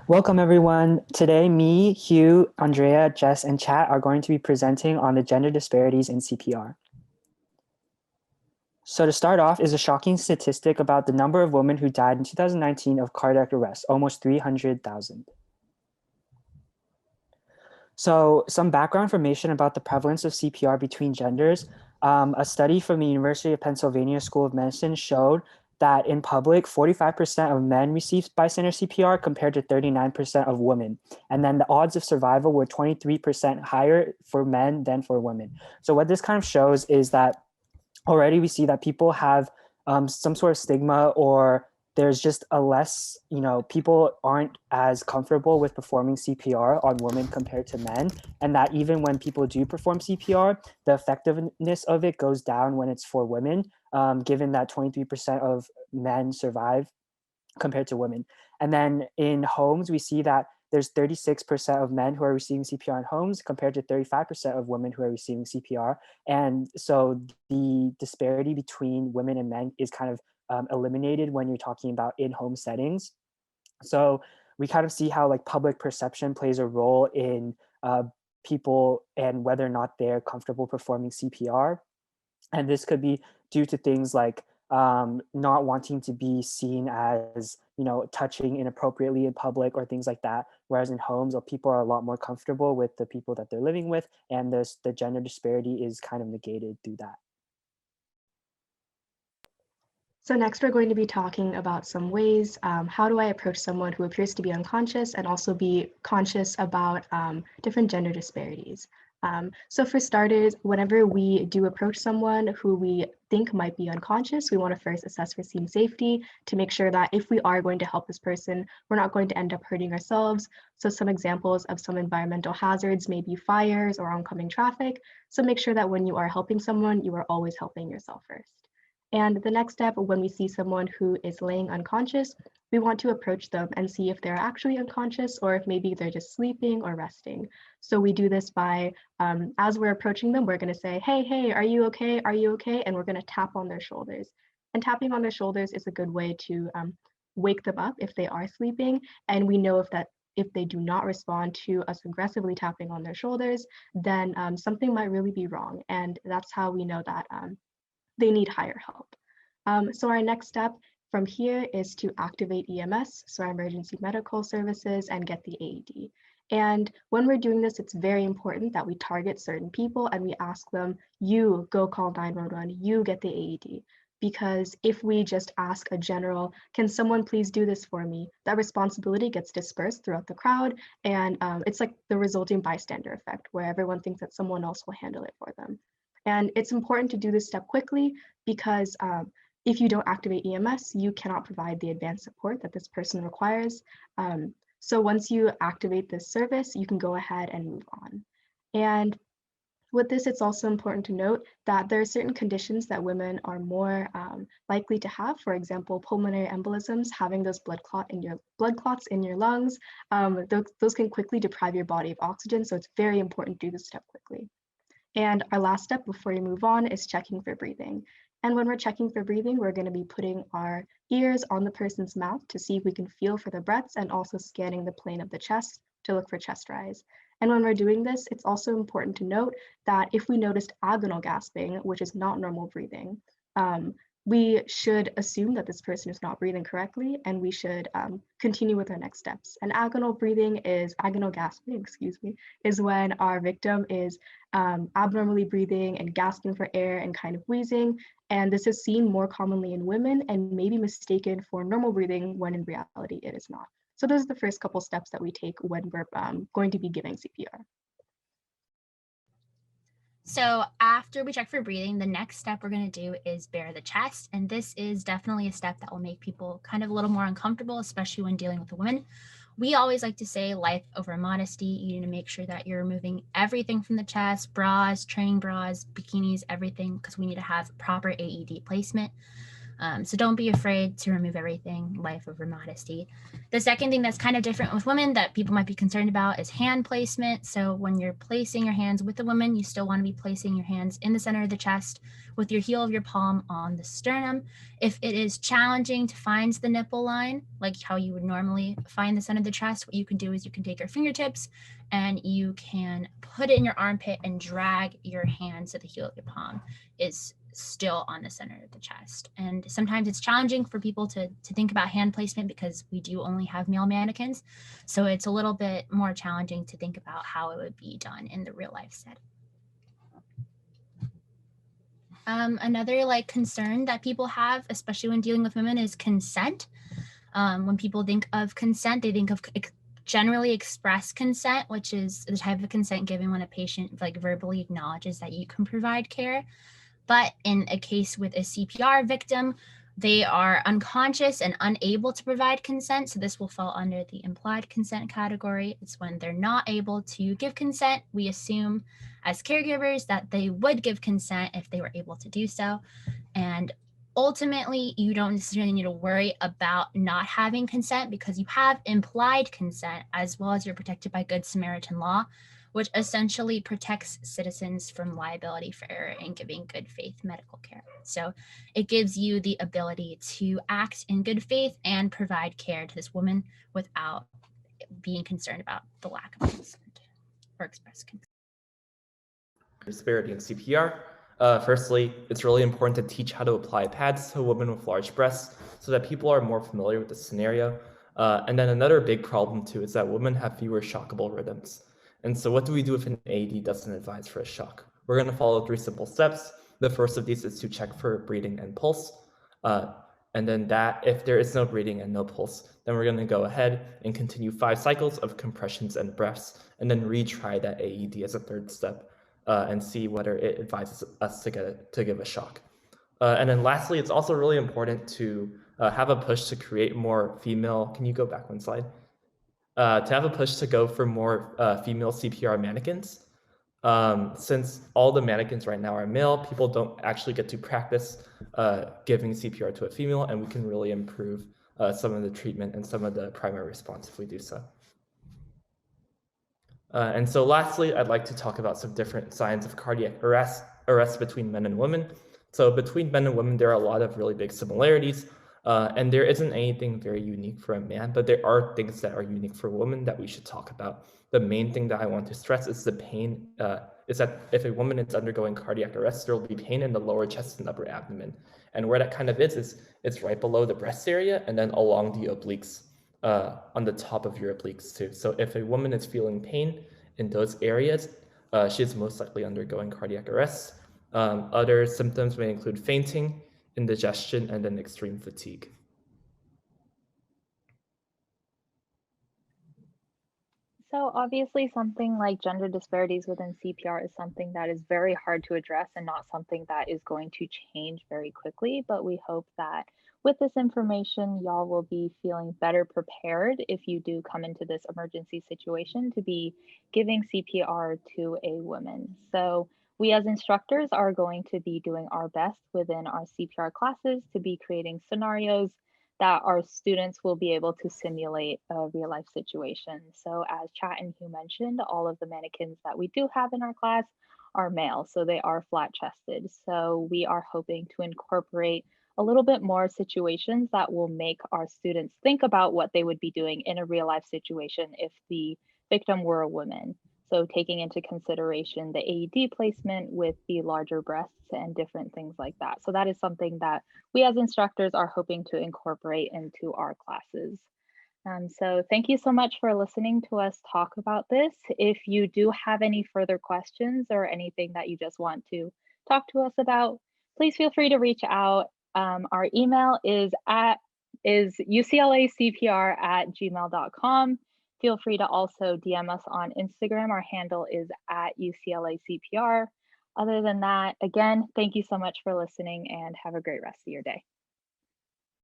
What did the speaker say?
Welcome, everyone. Today, me, Hugh, Andrea, Jess, and Chat are going to be presenting on the gender disparities in CPR. So to start off is a shocking statistic about the number of women who died in 2019 of cardiac arrest, almost 300,000. So some background information about the prevalence of CPR between genders. A study from the University of Pennsylvania School of Medicine showed that in public, 45% of men received bystander CPR compared to 39% of women. And then the odds of survival were 23% higher for men than for women. So what this kind of shows is that already we see that people have some sort of stigma, or there's just a less, people aren't as comfortable with performing CPR on women compared to men. And that even when people do perform CPR, the effectiveness of it goes down when it's for women, given that 23% of men survive compared to women. And then in homes, we see that there's 36% of men who are receiving CPR in homes compared to 35% of women who are receiving CPR. And so the disparity between women and men is kind of eliminated when you're talking about in-home settings. So we kind of see how like public perception plays a role in people and whether or not they're comfortable performing CPR. And this could be due to things like not wanting to be seen as, touching inappropriately in public or things like that. Whereas in homes, people are a lot more comfortable with the people that they're living with, and the gender disparity is kind of negated through that. So next we're going to be talking about some ways, how do I approach someone who appears to be unconscious and also be conscious about different gender disparities. So for starters, whenever we do approach someone who we think might be unconscious, we want to first assess for scene safety to make sure that if we are going to help this person, we're not going to end up hurting ourselves. So some examples of some environmental hazards may be fires or oncoming traffic. So make sure that when you are helping someone, you are always helping yourself first. And the next step, when we see someone who is laying unconscious, we want to approach them and see if they're actually unconscious or if maybe they're just sleeping or resting. So we do this by, as we're approaching them, we're going to say, hey, are you okay? Are you okay? And we're going to tap on their shoulders. And tapping on their shoulders is a good way to wake them up if they are sleeping. And we know if they do not respond to us aggressively tapping on their shoulders, then something might really be wrong. And that's how we know that they need higher help. So our next step from here is to activate EMS, so our emergency medical services, and get the AED. And when we're doing this, it's very important that we target certain people and we ask them, you go call 911, you get the AED. Because if we just ask a general, can someone please do this for me? That responsibility gets dispersed throughout the crowd, and it's like the resulting bystander effect where everyone thinks that someone else will handle it for them. And it's important to do this step quickly because if you don't activate EMS, you cannot provide the advanced support that this person requires. So once you activate this service, you can go ahead and move on. And with this, it's also important to note that there are certain conditions that women are more likely to have. For example, pulmonary embolisms, having those blood clots in your lungs, those can quickly deprive your body of oxygen. So it's very important to do this step quickly. And our last step before you move on is checking for breathing. And when we're checking for breathing, we're going to be putting our ears on the person's mouth to see if we can feel for the breaths and also scanning the plane of the chest to look for chest rise. And when we're doing this, it's also important to note that if we noticed agonal gasping, which is not normal breathing, we should assume that this person is not breathing correctly, and we should continue with our next steps. And agonal gasping, is when our victim is abnormally breathing and gasping for air and kind of wheezing. And this is seen more commonly in women and may be mistaken for normal breathing when in reality it is not. So those are the first couple steps that we take when we're going to be giving CPR. So after we check for breathing, the next step we're going to do is bare the chest. And this is definitely a step that will make people kind of a little more uncomfortable, especially when dealing with a woman. We always like to say life over modesty. You need to make sure that you're removing everything from the chest, bras, training bras, bikinis, everything, because we need to have proper AED placement. So don't be afraid to remove everything, life over modesty. The second thing that's kind of different with women that people might be concerned about is hand placement. So when you're placing your hands with the woman, you still want to be placing your hands in the center of the chest with your heel of your palm on the sternum. If it is challenging to find the nipple line, like how you would normally find the center of the chest, what you can do is you can take your fingertips and you can put it in your armpit and drag your hand so the heel of your palm is still on the center of the chest. And sometimes it's challenging for people to think about hand placement because we do only have male mannequins. So it's a little bit more challenging to think about how it would be done in the real life setting. Another like concern that people have, especially when dealing with women, is consent. When people think of consent, they think of generally express consent, which is the type of consent given when a patient like verbally acknowledges that you can provide care. But in a case with a CPR victim, they are unconscious and unable to provide consent. So this will fall under the implied consent category. It's when they're not able to give consent. We assume as caregivers that they would give consent if they were able to do so. And ultimately, you don't necessarily need to worry about not having consent because you have implied consent as well as you're protected by Good Samaritan law, which essentially protects citizens from liability for error in giving good faith medical care. So it gives you the ability to act in good faith and provide care to this woman without being concerned about the lack of consent or express consent. Disparity in CPR. Firstly, it's really important to teach how to apply pads to women with large breasts so that people are more familiar with the scenario. And then another big problem too is that women have fewer shockable rhythms. And so what do we do if an AED doesn't advise for a shock? We're going to follow 3 simple steps. The first of these is to check for breathing and pulse. And then that, if there is no breathing and no pulse, then we're going to go ahead and continue 5 cycles of compressions and breaths, and then retry that AED as a 3rd step and see whether it advises us to give a shock. And then lastly, it's also really important to have a push to create more female, can you go back 1 slide? To have a push to go for more female CPR mannequins. Since all the mannequins right now are male, people don't actually get to practice giving CPR to a female, and we can really improve some of the treatment and some of the primary response if we do so. And so lastly, I'd like to talk about some different signs of cardiac arrest between men and women. So between men and women, there are a lot of really big similarities. And there isn't anything very unique for a man, but there are things that are unique for women that we should talk about. The main thing that I want to stress is the pain, is that if a woman is undergoing cardiac arrest, there will be pain in the lower chest and upper abdomen. And where that kind of is it's right below the breast area and then along the obliques, on the top of your obliques too. So if a woman is feeling pain in those areas, she is most likely undergoing cardiac arrest. Other symptoms may include fainting, indigestion, and then extreme fatigue. So obviously something like gender disparities within CPR is something that is very hard to address and not something that is going to change very quickly, but we hope that with this information, y'all will be feeling better prepared if you do come into this emergency situation to be giving CPR to a woman. So we as instructors are going to be doing our best within our CPR classes to be creating scenarios that our students will be able to simulate a real life situation. So as Chat and Hugh mentioned, all of the mannequins that we do have in our class are male, so they are flat chested. So we are hoping to incorporate a little bit more situations that will make our students think about what they would be doing in a real life situation if the victim were a woman. So taking into consideration the AED placement with the larger breasts and different things like that. So that is something that we as instructors are hoping to incorporate into our classes. So thank you so much for listening to us talk about this. If you do have any further questions or anything that you just want to talk to us about, please feel free to reach out. Our email is uclacpr@gmail.com. Feel free to also DM us on Instagram. Our handle is @UCLACPR. Other than that, again, thank you so much for listening and have a great rest of your day.